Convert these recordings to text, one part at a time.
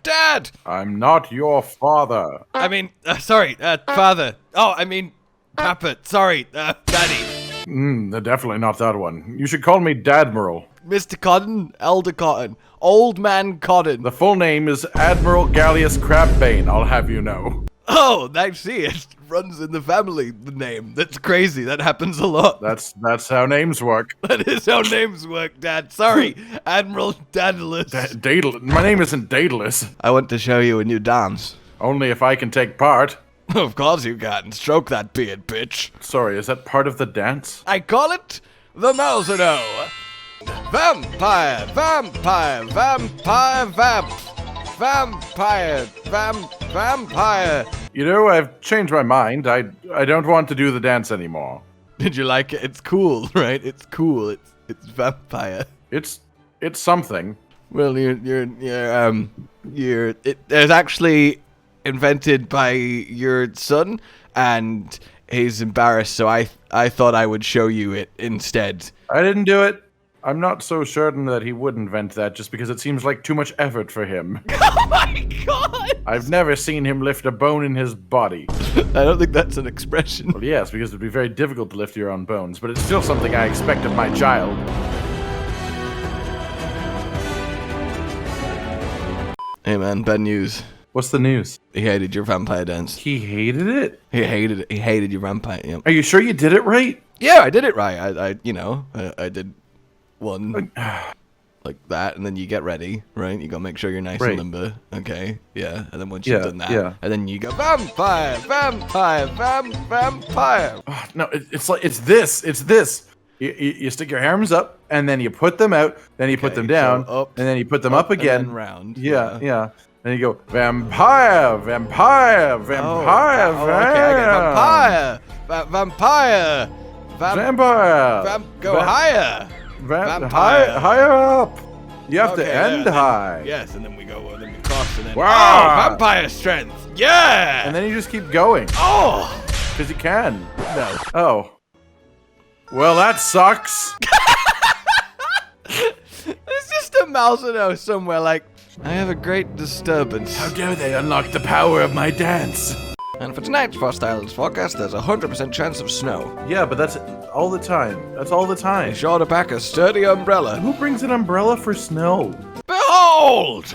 Dad! I'm not your father. I mean, sorry, father. Oh, I mean, Papa. Sorry, Daddy. They're definitely not that one. You should call me Dadmiral. Mr. Cotton, Elder Cotton, Old Man Cotton. The full name is Admiral Gallius Crabbane, I'll have you know. Oh, I see. It runs in the family, the name. That's crazy. That happens a lot. That's how names work. That is how names work, Dad. Sorry, Admiral Daedalus. My name isn't Daedalus. I want to show you a new dance. Only if I can take part. Of course you can. Stroke that beard, bitch. Sorry, is that part of the dance? I call it the Malzano. Vampire, vampire, vampire, vampire. You know, I've changed my mind. I don't want to do the dance anymore. Did you like it? It's cool, right? It's cool. It's vampire. It's something. Well, it's actually invented by your son, and he's embarrassed, so I thought I would show you it instead. I didn't do it. I'm not so certain that he would invent that just because it seems like too much effort for him. Oh my god! I've never seen him lift a bone in his body. I don't think that's an expression. Well, yes, because it'd be very difficult to lift your own bones, but it's still something I expect of my child. Hey man, bad news. What's the news? He hated your vampire dance. He hated it? He hated it. He hated your vampire. Yeah. Are you sure you did it right? Yeah, I did it right. I did one like that, and then you get ready, right? You gotta make sure you're nice and limber. Okay, yeah. And then once you've done that, and then you go vampire, vampire, vampire. Oh, no, it's this. You stick your arms up, and then you put them out, then you put them down, so up, and then you put them up again. And then round. Yeah. Then you go vampire, vampire, vampire, vampire, vampire, vampire. Go higher. Vampire. Higher up. You have to end high. Yes, and then we go, then we cross, and then vampire strength. Yeah. And then you just keep going. Oh, because you can. No. Oh. Well, that sucks. There's just a Malzano somewhere like, I have a great disturbance. How dare they unlock the power of my dance? And for tonight's Frost Islands forecast, there's a 100% chance of snow. Yeah, but that's all the time. That's all the time. Be sure to pack a sturdy umbrella. Who brings an umbrella for snow? Behold!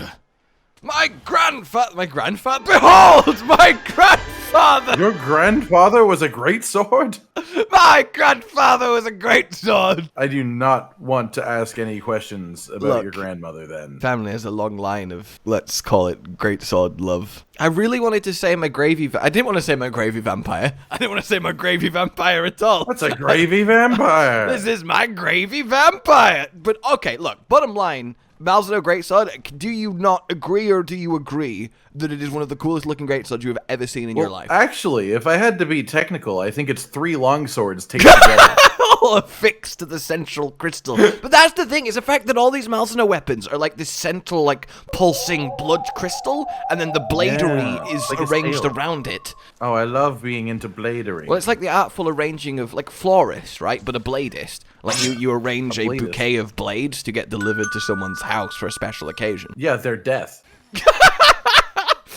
My grandfather! Behold! My grandfather! Your grandfather was a great sword? My grandfather was a great sword! I do not want to ask any questions about your grandmother then. Family has a long line of, let's call it, great sword love. I really wanted to say my gravy... I didn't want to say my gravy vampire. I didn't want to say my gravy vampire at all. What's a gravy vampire? This is my gravy vampire! But, okay, look, bottom line... Malzano Greatsword, do you not agree or do you agree that it is one of the coolest looking greatswords you have ever seen in your life? Actually, if I had to be technical, I think it's 3 longswords taken together. All affixed to the central crystal. But that's the thing, is the fact that all these Malzano weapons are like this central, like, pulsing blood crystal, and then the bladery is like arranged around it. Oh, I love being into bladery. Well, it's like the artful arranging of, like, florist, right? But a bladist. Like, you arrange a bouquet of blades to get delivered to someone's house for a special occasion. Yeah, their death.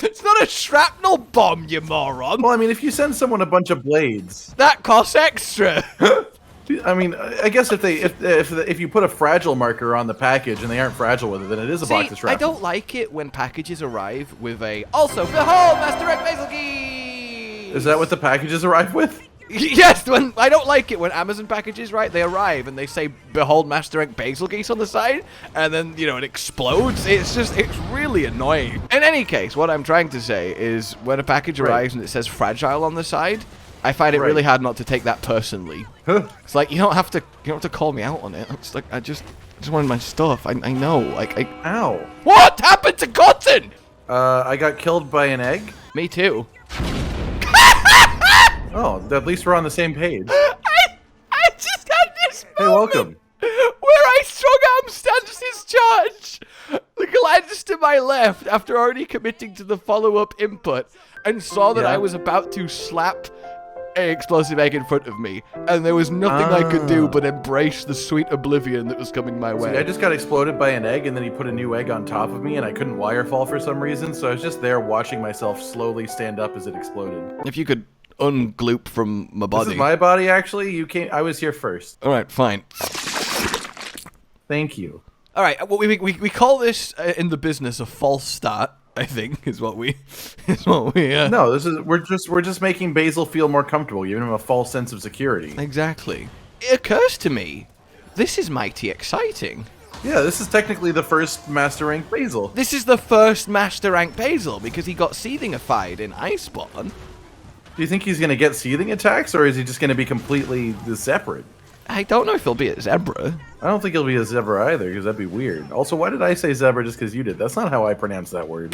It's not a shrapnel bomb, you moron! Well, I mean, if you send someone a bunch of blades... That costs extra! I mean, I guess if you put a fragile marker on the package and they aren't fragile with it, then it is a box of shrapnel. I don't like it when packages arrive with a... Also, behold, Master Rank Bazelgeuse! Is that what the packages arrive with? Yes, I don't like it when Amazon packages, right, they arrive and they say, behold Master Rank Bazelgeuse on the side, and then, you know, it explodes. It's really annoying. In any case, what I'm trying to say is when a package arrives and it says fragile on the side, I find it really hard not to take that personally. It's like, you don't have to call me out on it. It's like, I just wanted my stuff. I know, like, Ow. What happened to Cotton? I got killed by an egg. Me too. Oh, at least we're on the same page. I just had this moment. Hey, welcome. Where I strong arm Stannis' charge. The glance to my left after already committing to the follow-up input and saw that I was about to slap a explosive egg in front of me, and there was nothing I could do but embrace the sweet oblivion that was coming my way. See, I just got exploded by an egg, and then he put a new egg on top of me, and I couldn't wirefall for some reason, so I was just there watching myself slowly stand up as it exploded. If you could ungloop from my body. This is my body, actually. You came. I was here first. All right, fine. Thank you. All right, well, we call this in the business a false start. I think is what we No, we're just making Basil feel more comfortable, giving him a false sense of security. Exactly. It occurs to me, this is mighty exciting. Yeah, this is technically the first Master Rank Basil. This is the first Master Rank Basil because he got seething-ified in Iceborne. Do you think he's going to get seething attacks, or is he just going to be completely separate? I don't know if he'll be a zebra. I don't think he'll be a zebra either, because that'd be weird. Also, why did I say zebra just because you did? That's not how I pronounce that word.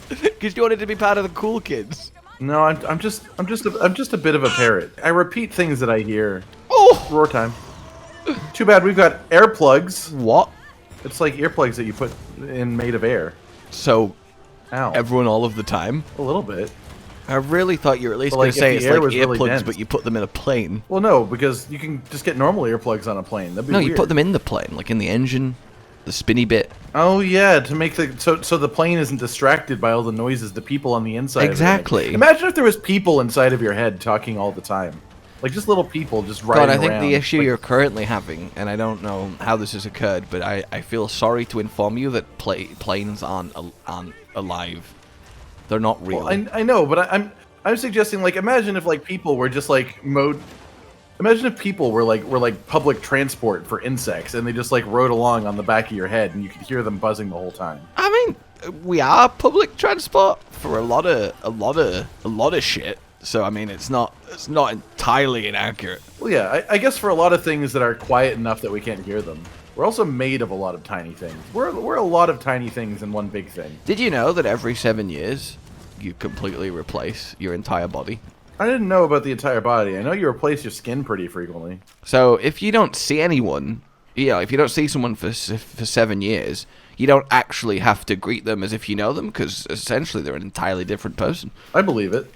Because you wanted to be part of the cool kids. No, I'm just a bit of a parrot. I repeat things that I hear. Oh! Roar time. Too bad we've got air plugs. What? It's like earplugs that you put in made of air. So, ow. Everyone all of the time? A little bit. I really thought you were at least going to say it's like earplugs, really but you put them in a plane. Well, no, because you can just get normal earplugs on a plane. That'd be weird. You put them in the plane, like in the engine, the spinny bit. Oh yeah, to make the so the plane isn't distracted by all the noises, the people on the inside. Exactly. Imagine if there was people inside of your head talking all the time, like just little people just riding around. God, I think the issue you're currently having, and I don't know how this has occurred, but I feel sorry to inform you that planes aren't alive. They're not real. Well, I know, but I'm suggesting, like, imagine if like people were just like imagine if people were like public transport for insects, and they just like rode along on the back of your head, and you could hear them buzzing the whole time. I mean, we are public transport for a lot of shit. So I mean, it's not entirely inaccurate. Well, yeah, I guess for a lot of things that are quiet enough that we can't hear them. We're also made of a lot of tiny things. We're a lot of tiny things in one big thing. Did you know that every 7 years you completely replace your entire body? I didn't know about the entire body. I know you replace your skin pretty frequently. So if you don't see anyone, if you don't see someone for 7 years, you don't actually have to greet them as if you know them, because essentially they're an entirely different person. I believe it.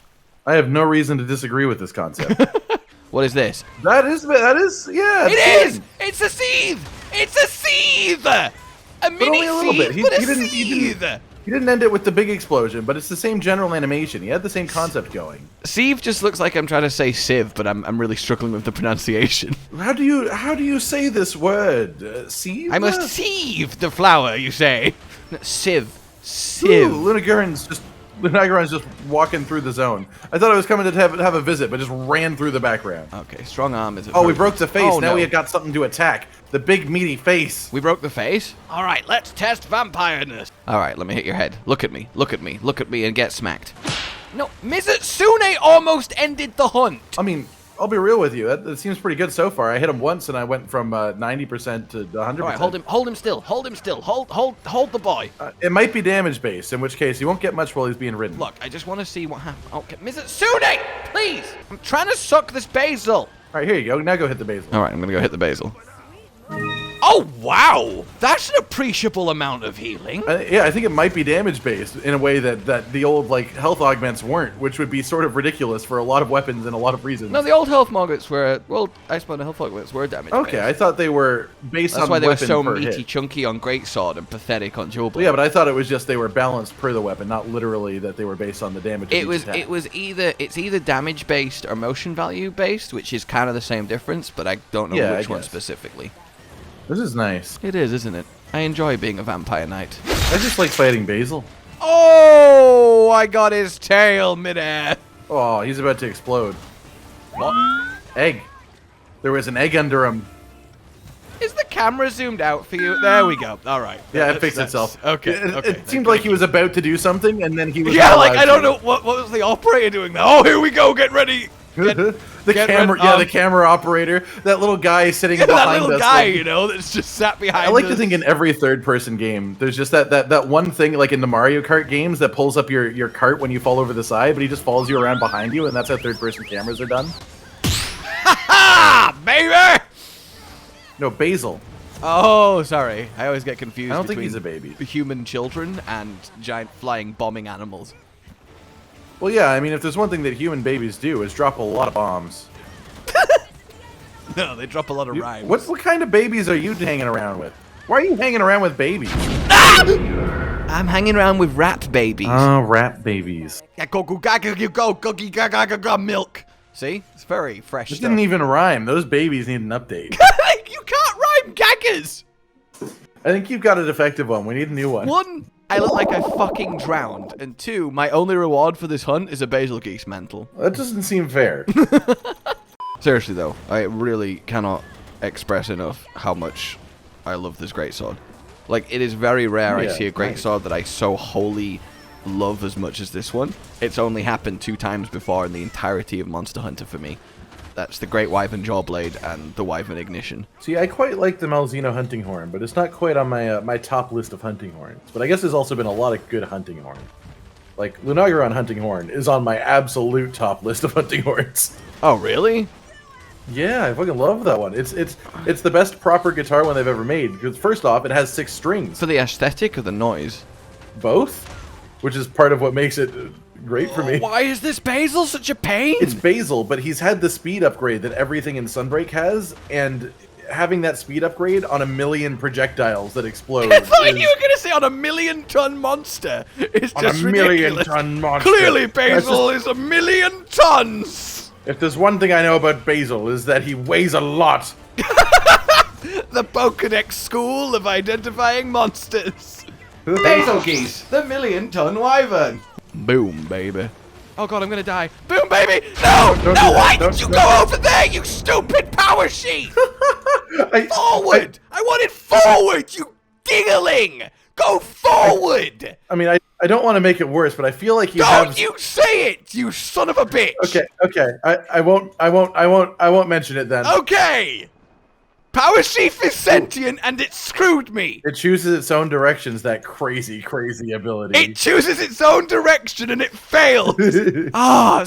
I have no reason to disagree with this concept. What is this? That is, yeah. It is! It's a seethe! It's a seethe! A mini only a little bit. seethe, but a seethe! He didn't end it with the big explosion, but it's the same general animation. He had the same concept going. Sieve just looks like I'm trying to say sieve, but I'm really struggling with the pronunciation. How do you say this word? Sieve? I must sieve the flower, you say. Sieve. Sieve. Ooh, Lunagaron's just walking through the zone. I thought I was coming to have a visit, but just ran through the background. Okay, strong arm is. Oh, we broke the face. Oh, now no. we have got something to attack. The big meaty face. We broke the face? All right, let's test vampireness. All right, let me hit your head. Look at me. Look at me. Look at me and get smacked. No, Mizutsune almost ended the hunt. I mean, I'll be real with you. That seems pretty good so far. I hit him once, and I went from 90% to 100%. All right, hold him still. Hold him still. Hold the boy. It might be damage-based, in which case he won't get much while he's being ridden. Look, I just want to see what happens. Okay, Mizutsune, please. I'm trying to suck this basil. All right, here you go. Now go hit the basil. All right, I'm going to go hit the basil. Oh, wow! That's an appreciable amount of healing. Yeah, I think it might be damage-based in a way that the old, like, health augments weren't, which would be sort of ridiculous for a lot of weapons and a lot of reasons. No, the old health augments were, well, Iceborne health augments were damage-based. Okay, I thought they were based on weapon per hit. That's why they were so meaty, chunky on Greatsword and pathetic on Dual Blade. Well, yeah, but I thought it was just they were balanced per the weapon, not literally that they were based on the damage of each attack. It's either damage-based or motion value-based, which is kind of the same difference, but I don't know which one specifically. This is nice. It is, isn't it? I enjoy being a vampire knight. I just like fighting Basil. Oh, I got his tail midair. Oh, he's about to explode. What? Egg. There was an egg under him. Is the camera zoomed out for you? There we go. All right. Yeah, it fixed itself. Okay. It seemed like he was about to do something, and then he was. Yeah, like I don't know what was the operator doing there. Oh, here we go. Get ready. The camera operator, that little guy sitting behind us. That little guy, that's just sat behind us. I like to think in every third-person game, there's just that one thing, like in the Mario Kart games, that pulls up your cart when you fall over the side, but he just follows you around behind you, and that's how third-person cameras are done. Ha ha, baby! No, Basil. Oh, sorry. I always get confused. I don't think he's a baby. Human children and giant flying bombing animals. Well, yeah, I mean, if there's one thing that human babies do, is drop a lot of bombs. No, they drop a lot of rhymes. What kind of babies are you hanging around with? Why are you hanging around with babies? I'm hanging around with rat babies. Oh, rat babies. Go, milk. See? It's very fresh This stuff. didn't even rhyme. Those babies need an update. You can't rhyme gaggers! I think you've got a defective one. We need a new one. One, I look like I fucking drowned. And two, my only reward for this hunt is a Bazelgeuse mantle. That doesn't seem fair. Seriously though, I really cannot express enough how much I love this greatsword. Like, it is very rare I see a greatsword that I so wholly love as much as this one. It's only happened 2 times before in the entirety of Monster Hunter for me. That's the Great Wyvern Jawblade and the Wyvern Ignition. See, I quite like the Malzeno hunting horn, but it's not quite on my my top list of hunting horns. But I guess there's also been a lot of good hunting horns. Like, Lunagaron hunting horn is on my absolute top list of hunting horns. Oh, really? Yeah, I fucking love that one. It's the best proper guitar one they've ever made. Because first off, it has 6 strings. For the aesthetic or the noise? Both, which is part of what makes it great for me. Why is this Basil such a pain? It's Basil, but he's had the speed upgrade that everything in Sunbreak has, and having that speed upgrade on 1,000,000 projectiles that explode. I thought you were gonna say on a 1,000,000-ton monster. It's on just a ridiculous. 1,000,000-ton monster. Clearly, Basil is 1,000,000 tons. If there's one thing I know about Basil, is that he weighs a lot. The Pokédex school of identifying monsters. Bazelgeuse, the 1,000,000-ton wyvern. Boom, baby. Oh god, I'm gonna die. Boom, baby! No! No, why did you go over there, you stupid power sheet? Forward! I wanted forward, you giggling! Go forward! I mean, I don't want to make it worse, but I feel like Don't you say it, you son of a bitch! Okay. I won't mention it then. Okay! Power Sheaf is sentient and it screwed me! It chooses its own directions, that crazy, crazy ability. It chooses its own direction and it fails!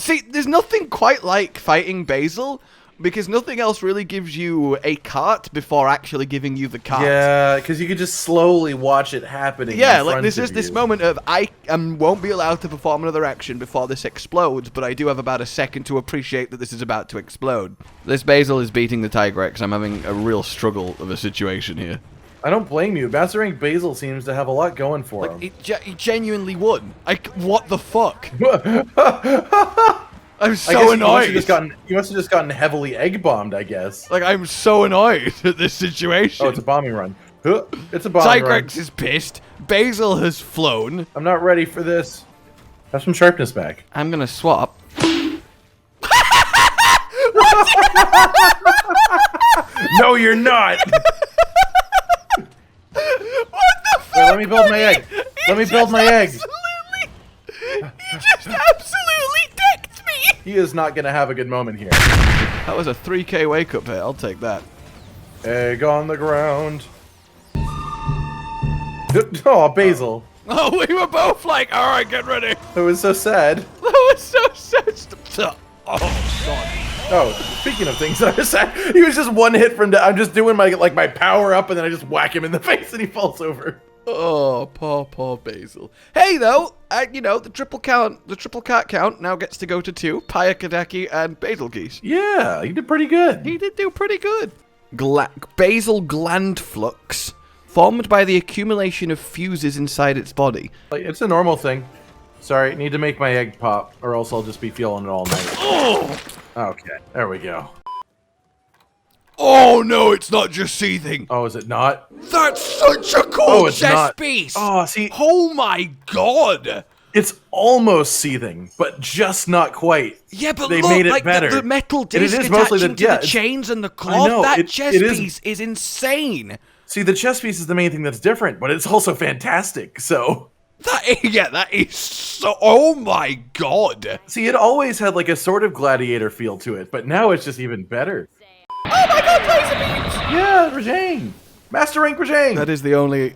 See, there's nothing quite like fighting Basil, because nothing else really gives you a cart before actually giving you the cart. Yeah, because you can just slowly watch it happening. Yeah, like this is this moment of I won't be allowed to perform another action before this explodes, but I do have about a second to appreciate that this is about to explode. This Basil is beating the Tigrex. I'm having a real struggle of a situation here. I don't blame you. Master Rank Basil seems to have a lot going for him. He genuinely won. What the fuck? I'm so annoyed. You must have just gotten heavily egg bombed, I guess. Like, I'm so annoyed at this situation. Oh, it's a bombing run. It's a bombing run. Tigrex is pissed. Basil has flown. I'm not ready for this. Have some sharpness back. I'm gonna swap. No, you're not. What the fuck? Wait, let me build my egg. Let me build my egg. He just absolutely decked me. He is not gonna have a good moment here. That was a 3K wake up hit. I'll take that. Egg on the ground. Oh, Basil. Oh, we were both like, all right, get ready. That was so sad. That was so sad. Oh, God. Oh, speaking of things that are sad, he was just one hit from. I'm just doing my power up, and then I just whack him in the face, and he falls over. Oh, poor Basil. Hey, though, you know, the triple cat count now gets to go to 2. Pyakadaki and Bazelgeuse. Yeah, he did pretty good. He did do pretty good. Basal gland flux, formed by the accumulation of fuses inside its body. It's a normal thing. Sorry, need to make my egg pop, or else I'll just be feeling it all night. Oh! Okay, there we go. Oh no, it's not just seething. Oh, is it not? That's such a cool chest piece. Oh, see. Oh my god. It's almost seething, but just not quite. Yeah, but they look, made it like better. The metal disc it is mostly attaching to the chains and the cloth. That chest piece is insane. See, the chest piece is the main thing that's different, but it's also fantastic. So. That is so. Oh my god. See, it always had like a sort of gladiator feel to it, but now it's just even better. Oh my god, laser beams! Yeah, Rajang! Master Rank Rajang! That is the only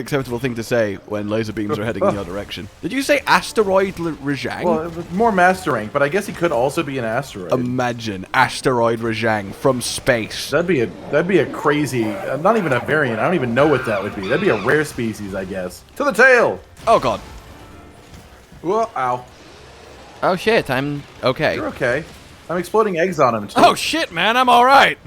acceptable thing to say when laser beams are heading in your direction. Did you say asteroid Rajang? Well, it was more Master Rank, but I guess he could also be an asteroid. Imagine asteroid Rajang from space. That'd be a crazy, not even a variant. I don't even know what that would be. That'd be a rare species, I guess. To the tail! Oh god. Whoa, ow. Oh shit, I'm okay. You're okay. I'm exploding eggs on him, too. Oh shit, man, I'm alright.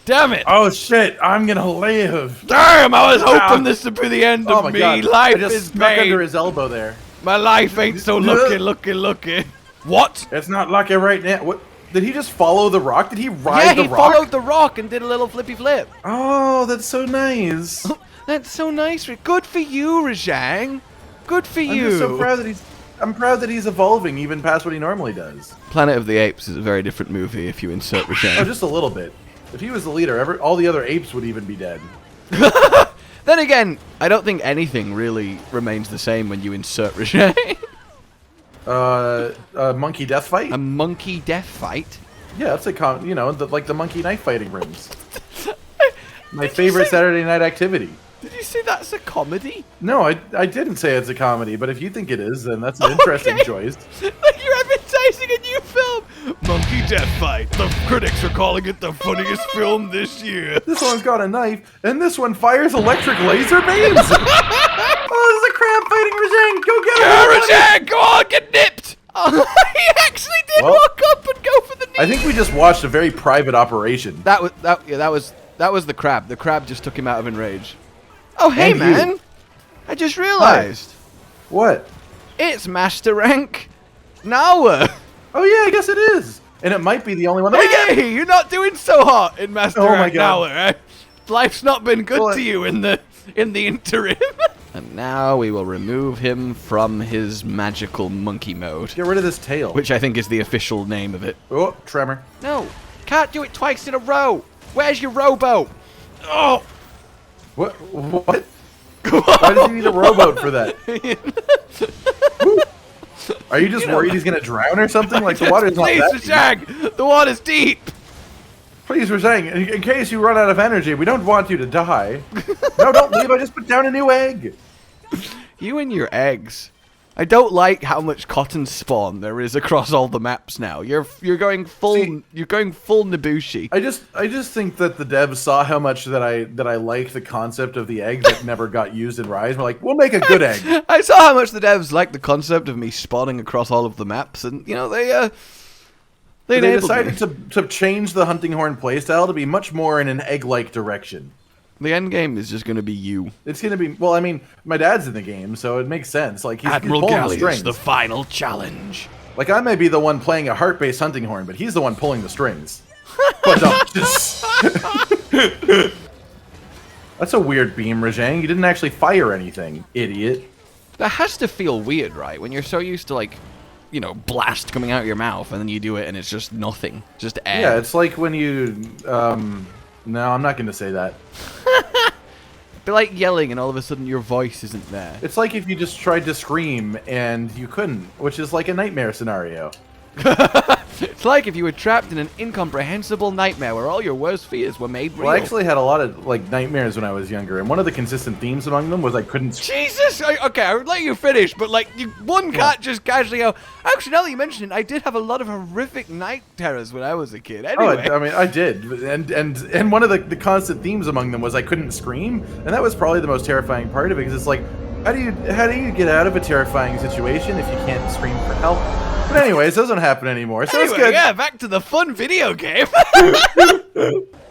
Damn it. Oh shit, I'm gonna live. Damn, I was hoping this would be the end of me. God. Life I just is snuck pain. under his elbow there. My life ain't so lucky. What? It's not lucky right now. What? Did he just follow the rock? Did he ride the rock? Yeah, he followed the rock and did a little flippy flip. Oh, that's so nice. That's so nice. Good for you, Rajang. Good for you. I'm just so proud that I'm proud that he's evolving even past what he normally does. Planet of the Apes is a very different movie if you insert Rajang. Oh, just a little bit. If he was the leader, all the other apes would even be dead. Then again, I don't think anything really remains the same when you insert Rajang. A monkey death fight? A monkey death fight? Yeah, that's like the monkey knife fighting rooms. My favorite Saturday night activity. Did you say that's a comedy? No, I didn't say it's a comedy, but if you think it is, then that's an interesting choice. Like you're advertising a new film. Monkey Death Fight. The critics are calling it the funniest film this year. This one's got a knife, and this one fires electric laser beams. Oh, this is a crab fighting Rajang. Go get him. Yeah, Rajang, go on, get nipped. Oh, he actually did walk up and go for the knee. I think we just watched a very private operation. That was the crab. The crab just took him out of enrage. Oh, hey, man. I just realized. Hi. What? It's Master Rank now. Oh, yeah, I guess it is. And it might be the only one that we get. Hey, you're not doing so hot in Master Rank now, God. eh? Life's not been good to you in the interim. And now we will remove him from his magical monkey mode. Get rid of this tail. Which I think is the official name of it. Oh, tremor. No, can't do it twice in a row. Where's your rowboat? Oh. What? Why does he need a rowboat for that? Are you just worried he's going to drown or something? Like, the water's not that deep. Rajang, the water's deep. Please, Rajang, in case you run out of energy, we don't want you to die. No, don't leave. I just put down a new egg. You and your eggs. I don't like how much cotton spawn there is across all the maps now. You're going full Nabushi. I just think that the devs saw how much that I like the concept of the egg that never got used in Rise. We're like, we'll make a good egg. I saw how much the devs liked the concept of me spawning across all of the maps, and you know they decided to change the hunting horn playstyle to be much more in an egg-like direction. The end game is just going to be you. It's going to be, well, I mean, my dad's in the game, so it makes sense. Like, he's Admiral pulling the Galley strings. is the final challenge. Like, I may be the one playing a heart-based hunting horn, but he's the one pulling the strings. But that's a weird beam, Rajang. You didn't actually fire anything, idiot. That has to feel weird, right? When you're so used to, like, you know, blast coming out of your mouth, and then you do it, and it's just nothing. Just air. Yeah, it's like when you, no, I'm not going to say that. Be like yelling and all of a sudden your voice isn't there. It's like if you just tried to scream and you couldn't, which is like a nightmare scenario. It's like if you were trapped in an incomprehensible nightmare where all your worst fears were made real. Well, I actually had a lot of like nightmares when I was younger, and one of the consistent themes among them was I couldn't. Jesus! Okay, I would let you finish, but like one can't just casually go. Actually, now that you mention it, I did have a lot of horrific night terrors when I was a kid. Anyway, I mean, I did, and one of the constant themes among them was I couldn't scream, and that was probably the most terrifying part of it because it's like, how do you get out of a terrifying situation if you can't scream for help? But anyways, it doesn't happen anymore, so anyway, it's good. Yeah, back to the fun video game.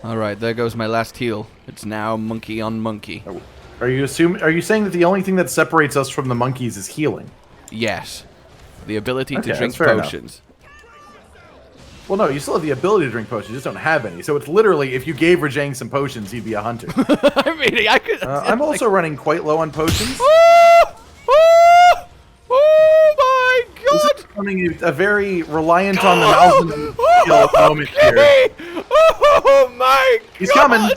Alright, there goes my last heal. It's now monkey on monkey. Are you saying that the only thing that separates us from the monkeys is healing? Yes. The ability to Okay, drink that's fair potions. Well, no, you still have the ability to drink potions, you just don't have any. So it's literally, if you gave Rajang some potions, he'd be a hunter. I mean, I could... I'm also running quite low on potions. Oh my god! This is becoming a very reliant on the mouse skill moment here. Oh my god! He's coming!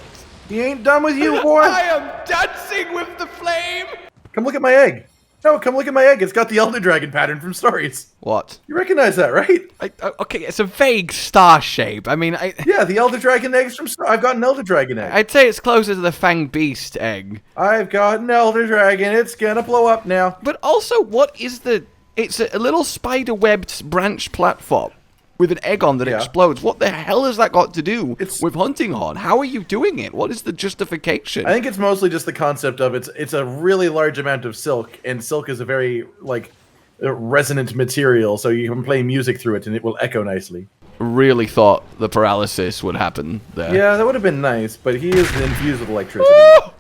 He ain't done with you, boy! I am dancing with the flame! Come look at my egg! No, come look at my egg. It's got the Elder Dragon pattern from Stories. What? You recognize that, right? Okay, it's a vague star shape. I mean, yeah, the Elder Dragon eggs from I've got an Elder Dragon egg. I'd say it's closer to the Fang Beast egg. I've got an Elder Dragon. It's gonna blow up now. But also, what is the... It's a little spider-webbed branch platform with an egg on that explodes. What the hell has that got to do with hunting horn? How are you doing it? What is the justification? I think it's mostly just the concept of it's a really large amount of silk, and silk is a very, like, resonant material, so you can play music through it and it will echo nicely. Really thought the paralysis would happen there. Yeah, that would have been nice, but he is infused with electricity. Oh,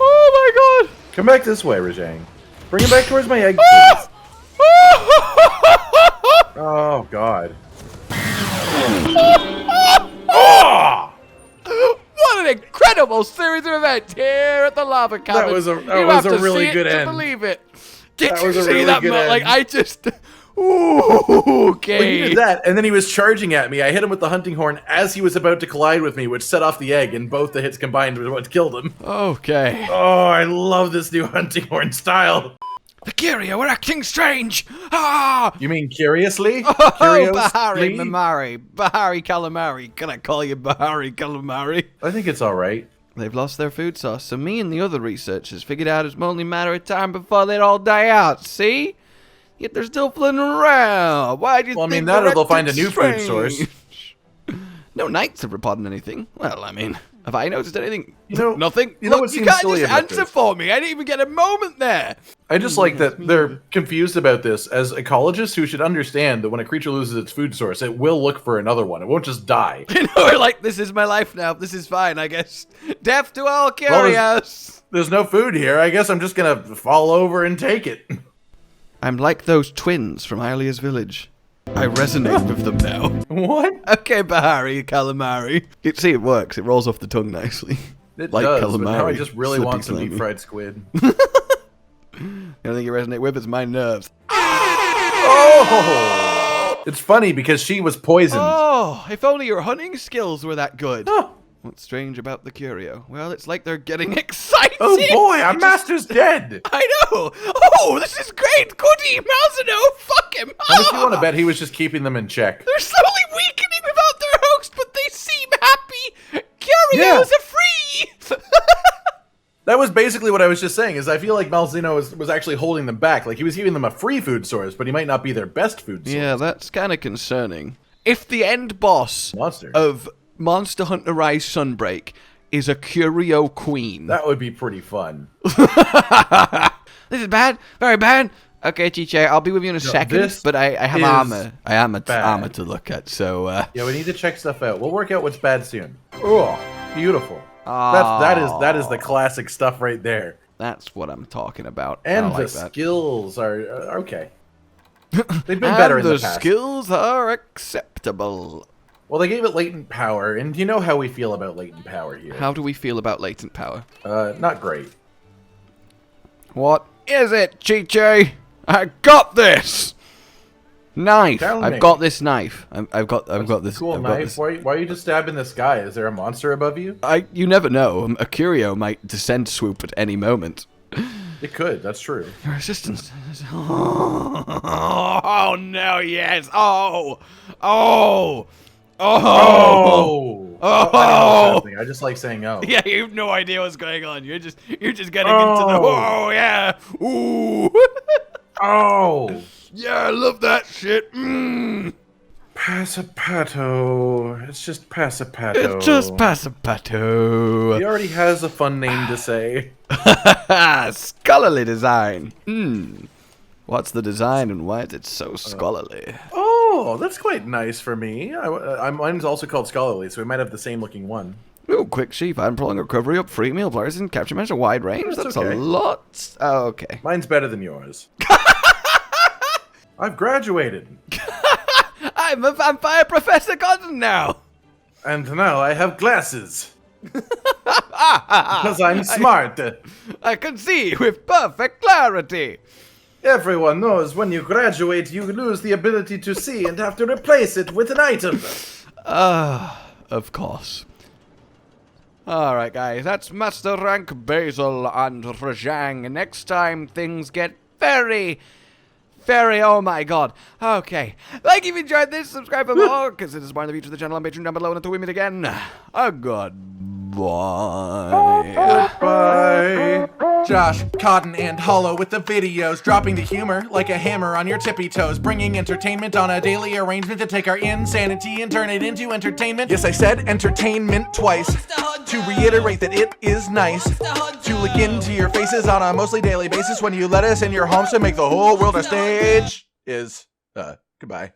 oh my god! Come back this way, Rajang. Bring him back towards my egg, please. Oh, God. What an incredible series of events here at the lava cabin. That was a to really see good it to end. believe it. Did That you was a see really that? good end. Like, I just... Ooh, okay. Well, he did that, and then he was charging at me. I hit him with the hunting horn as he was about to collide with me, which set off the egg, and both the hits combined was what killed him. Okay. Oh, I love this new hunting horn style. The Curio, we're acting strange. Ah! You mean curiously? Oh, Curiously? Bahari Mamari. Bahari Calamari. Can I call you Bahari Calamari? I think it's all right. They've lost their food source, so me and the other researchers figured out it's only a matter of time before they'd all die out, see? Yet they're still flitting around. Why do you Well, I think mean, that or they'll acting find a new food source. strange? No knights have reported anything. Well, I mean, have I noticed anything? You know, nothing. you know Look, what you seems can't silly just about answer this? for me. I didn't even get a moment there. I just like that they're confused about this as ecologists who should understand that when a creature loses its food source, it will look for another one. It won't just die. You know, we're like, this is my life now. This is fine, I guess. Death to all curious. There's no food here. I guess I'm just gonna fall over and take it. I'm like those twins from Ialia's village. I resonate with them now. What? Okay, Bahari, calamari. You see, it works. It rolls off the tongue nicely. It Like does, calamari. but now I just really Slippy want some slimy. deep fried squid. The only thing you resonate with is my nerves. Oh! It's funny because she was poisoned. Oh, if only your hunting skills were that good. Oh. What's strange about the Curio? Well, it's like they're getting excited. Oh boy, our master's dead! I know. Oh, this is great. Goody, Malzano, fuck him. How much do you want to bet he was just keeping them in check? They're slowly weakening without their host, but they seem happy. Curios are free. That was basically what I was just saying, is I feel like Malzino was actually holding them back. Like, he was giving them a free food source, but he might not be their best food source. Yeah, that's kind of concerning. If the end boss Monster. of Monster Hunter Rise Sunbreak is a Curio queen. That would be pretty fun. This is bad. Very bad. Okay, Chiche, I'll be with you in a second, but I have is armor. I am bad. armor to look at, so... Yeah, we need to check stuff out. We'll work out what's bad soon. Oh, beautiful. That is the classic stuff right there. That's what I'm talking about. And I like the that. skills are okay. They've been better in the And past. the skills are acceptable. Well, they gave it latent power, and you know how we feel about latent power here. How do we feel about latent power? Not great. What is it, Chiche? I got this knife. Tell I've me. got this knife. I've got this Cool I've got knife. this. Why are you just stabbing the sky? Is there a monster above you? You never know. A Curio might descend swoop at any moment. It could. That's true. Your resistance. Oh no! Yes. Oh. Oh. Oh. Oh. I know what's happening. I just like saying oh. Yeah, you have no idea what's going on. You're just getting into the. Oh yeah. Ooh. Oh. Yeah, I love that shit. Mm. Passapato. It's just Passapato. It's just Passapato. He already has a fun name to say. Scholarly design. What's the design and why is it so scholarly? Oh, that's quite nice for me. Mine's also called Scholarly, so we might have the same looking one. Ooh, quick sheep. I'm pulling recovery up, free meal players and capture measure wide range. That's okay. a lot. Oh, okay. Mine's better than yours. I've graduated. I'm a vampire Professor Cotton now. And now I have glasses. Because I'm smart. I can see with perfect clarity. Everyone knows when you graduate, you lose the ability to see and have to replace it with an item. Of course. Alright, guys, that's Master Rank Basil and Rajang. Next time, things get very, oh my god. Okay. Like if you enjoyed this, subscribe for more, consider supporting the future of the channel on Patreon down below, and until we meet again, goodbye. Bye. Josh, Cotton, and Hollow with the videos, dropping the humor like a hammer on your tippy toes, bringing entertainment on a daily arrangement to take our insanity and turn it into entertainment. Yes, I said entertainment twice, to reiterate that it is nice to look into your faces on a mostly daily basis when you let us in your homes to make the whole world a stage. Goodbye.